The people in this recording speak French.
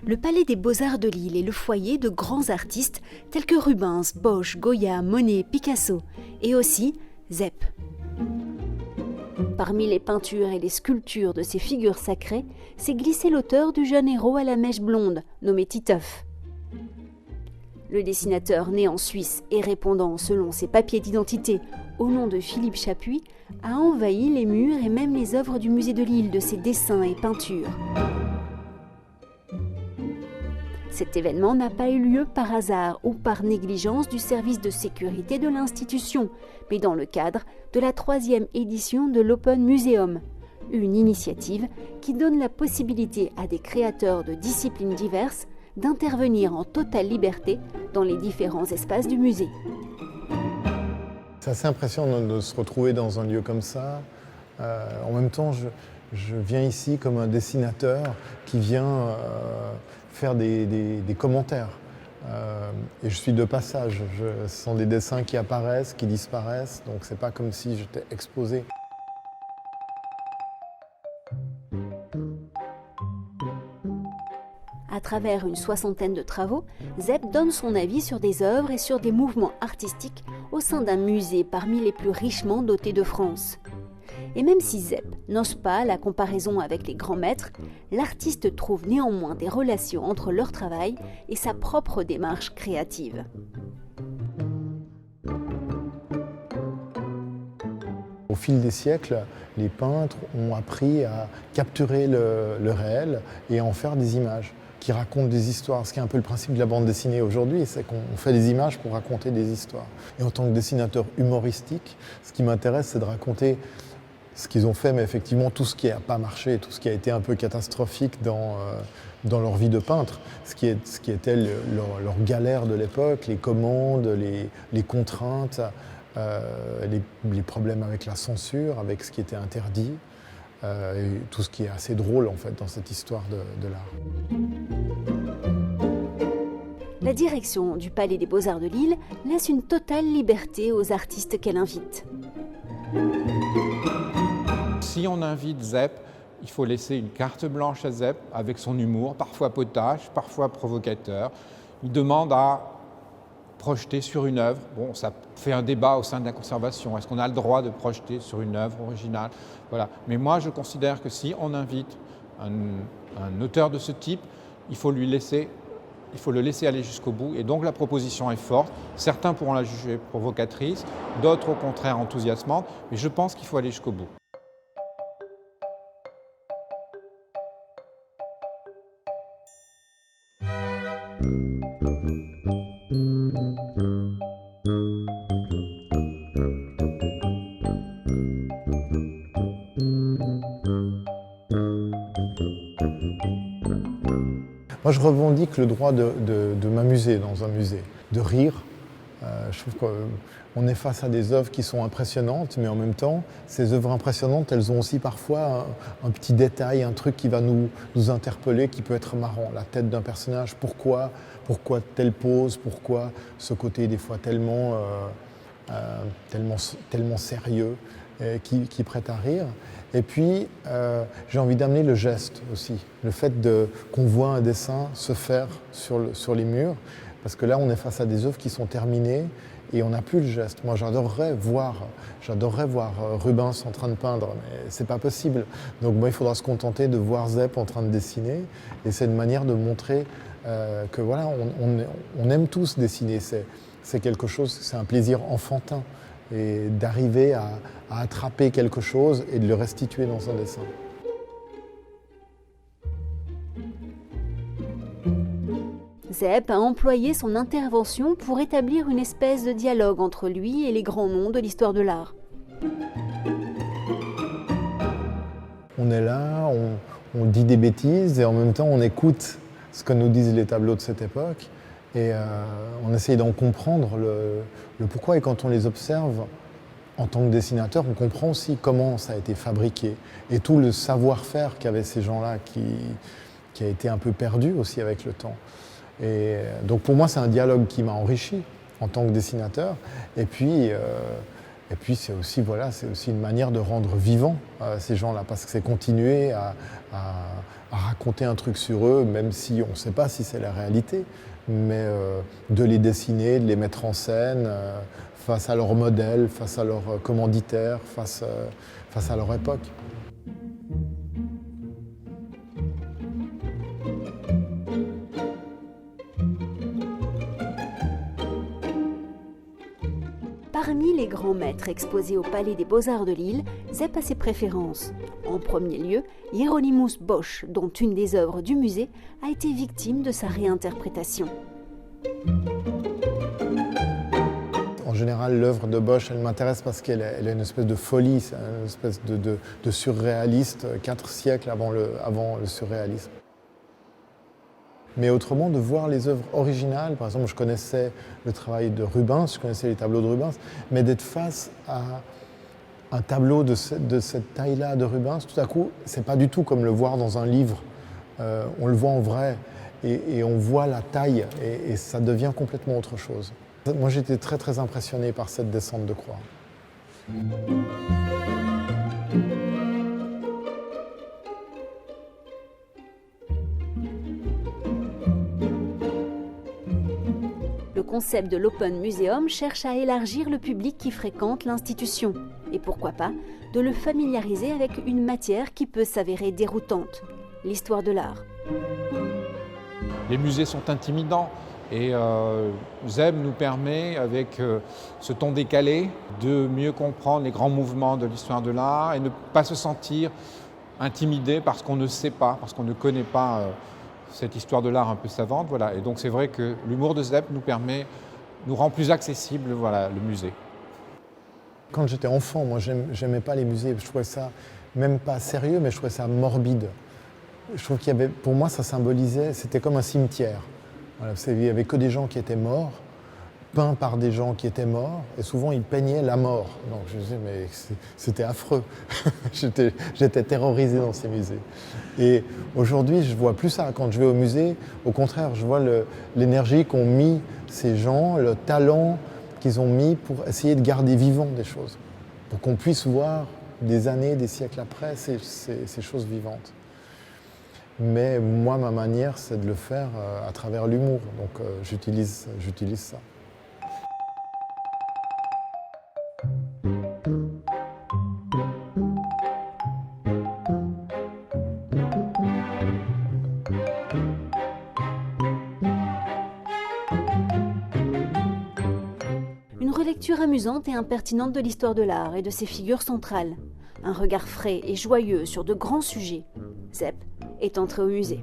Le Palais des Beaux-Arts de Lille est le foyer de grands artistes tels que Rubens, Bosch, Goya, Monet, Picasso et aussi Zepp. Parmi les peintures et les sculptures de ces figures sacrées, s'est glissé l'auteur du jeune héros à la mèche blonde, nommé Titeuf. Le dessinateur né en Suisse et répondant selon ses papiers d'identité au nom de Philippe Chapuis a envahi les murs et même les œuvres du musée de Lille de ses dessins et peintures. Cet événement n'a pas eu lieu par hasard ou par négligence du service de sécurité de l'institution, mais dans le cadre de la 3e édition de l'Open Museum, une initiative qui donne la possibilité à des créateurs de disciplines diverses d'intervenir en totale liberté dans les différents espaces du musée. C'est assez impressionnant de se retrouver dans un lieu comme ça. En même temps, je viens ici comme un dessinateur qui vient faire des commentaires. Et je suis de passage. Ce sont des dessins qui apparaissent, qui disparaissent, donc c'est pas comme si j'étais exposé. À travers une 60aine de travaux, Zepp donne son avis sur des œuvres et sur des mouvements artistiques au sein d'un musée parmi les plus richement dotés de France. Et même si Zepp n'ose pas la comparaison avec les grands maîtres, l'artiste trouve néanmoins des relations entre leur travail et sa propre démarche créative. Au fil des siècles, les peintres ont appris à capturer le réel et à en faire des images qui racontent des histoires. Ce qui est un peu le principe de la bande dessinée aujourd'hui, c'est qu'on fait des images pour raconter des histoires. Et en tant que dessinateur humoristique, ce qui m'intéresse, c'est de raconter ce qu'ils ont fait, mais effectivement tout ce qui n'a pas marché, tout ce qui a été un peu catastrophique dans leur vie de peintre, ce qui était leur galère de l'époque, les commandes, les contraintes, les problèmes avec la censure, avec ce qui était interdit, et tout ce qui est assez drôle en fait dans cette histoire de l'art. La direction du Palais des Beaux-Arts de Lille laisse une totale liberté aux artistes qu'elle invite. Si on invite Zepp, il faut laisser une carte blanche à Zepp avec son humour, parfois potache, parfois provocateur. Il demande à projeter sur une œuvre. Bon, ça fait un débat au sein de la conservation. Est-ce qu'on a le droit de projeter sur une œuvre originale? Voilà. Mais moi, je considère que si on invite un auteur de ce type, il faut le laisser aller jusqu'au bout. Et donc la proposition est forte. Certains pourront la juger provocatrice, d'autres au contraire enthousiasmantes. Mais je pense qu'il faut aller jusqu'au bout. Moi, je revendique le droit de m'amuser dans un musée, de rire. Je trouve qu'on est face à des œuvres qui sont impressionnantes, mais en même temps, ces œuvres impressionnantes, elles ont aussi parfois un petit détail, un truc qui va nous interpeller, qui peut être marrant. La tête d'un personnage, pourquoi telle pose, pourquoi ce côté des fois tellement sérieux, qui prête à rire. Et puis, j'ai envie d'amener le geste aussi, le fait qu'on voit un dessin se faire sur les murs, parce que là, on est face à des œuvres qui sont terminées et on n'a plus le geste. Moi, j'adorerais voir Rubens en train de peindre, mais c'est pas possible. Donc, il faudra se contenter de voir Zepp en train de dessiner, et c'est une manière de montrer que voilà, on aime tous dessiner. C'est quelque chose, c'est un plaisir enfantin, et d'arriver à attraper quelque chose et de le restituer dans un dessin. Zepp a employé son intervention pour établir une espèce de dialogue entre lui et les grands noms de l'histoire de l'art. On est là, on dit des bêtises et en même temps on écoute ce que nous disent les tableaux de cette époque et on essaye d'en comprendre le pourquoi, et quand on les observe en tant que dessinateur, on comprend aussi comment ça a été fabriqué et tout le savoir-faire qu'avaient ces gens-là qui a été un peu perdu aussi avec le temps. Et donc pour moi, c'est un dialogue qui m'a enrichi en tant que dessinateur. Et puis Et puis c'est aussi, voilà, c'est aussi une manière de rendre vivants ces gens-là, parce que c'est continuer à raconter un truc sur eux, même si on ne sait pas si c'est la réalité, mais de les dessiner, de les mettre en scène face à leurs modèles, face à leurs commanditaires, face à leur époque. Parmi les grands maîtres exposés au Palais des Beaux-Arts de Lille, Zep a ses préférences. En premier lieu, Hieronymus Bosch, dont une des œuvres du musée a été victime de sa réinterprétation. En général, l'œuvre de Bosch, elle m'intéresse parce qu'elle a une espèce de folie, une espèce de surréaliste, 4 siècles avant le surréalisme. Mais autrement, de voir les œuvres originales, par exemple, je connaissais le travail de Rubens, je connaissais les tableaux de Rubens, mais d'être face à un tableau de cette taille-là de Rubens, tout à coup, c'est pas du tout comme le voir dans un livre. On le voit en vrai et on voit la taille et ça devient complètement autre chose. Moi, j'étais très très impressionné par cette descente de croix. Le concept de l'Open Museum cherche à élargir le public qui fréquente l'institution et pourquoi pas de le familiariser avec une matière qui peut s'avérer déroutante, l'histoire de l'art. Les musées sont intimidants et Zep nous permet, avec ce ton décalé, de mieux comprendre les grands mouvements de l'histoire de l'art et ne pas se sentir intimidé parce qu'on ne sait pas, parce qu'on ne connaît pas cette histoire de l'art un peu savante. Voilà. Et donc c'est vrai que l'humour de Zep nous rend plus accessible, voilà, le musée. Quand j'étais enfant, moi, j'aimais pas les musées. Je trouvais ça même pas sérieux, mais je trouvais ça morbide. Je trouve qu'il y avait, pour moi, ça symbolisait, c'était comme un cimetière. Voilà, il n'y avait que des gens qui étaient morts, peints par des gens qui étaient morts, et souvent ils peignaient la mort. Donc je me disais, mais c'était affreux. J'étais terrorisé dans ces musées. Et aujourd'hui, je ne vois plus ça. Quand je vais au musée, au contraire, je vois l'énergie qu'ont mis ces gens, le talent qu'ils ont mis pour essayer de garder vivant des choses, pour qu'on puisse voir des années, des siècles après ces choses vivantes. Mais moi, ma manière, c'est de le faire à travers l'humour. Donc j'utilise ça. Une relecture amusante et impertinente de l'histoire de l'art et de ses figures centrales. Un regard frais et joyeux sur de grands sujets. Zep est entré au musée.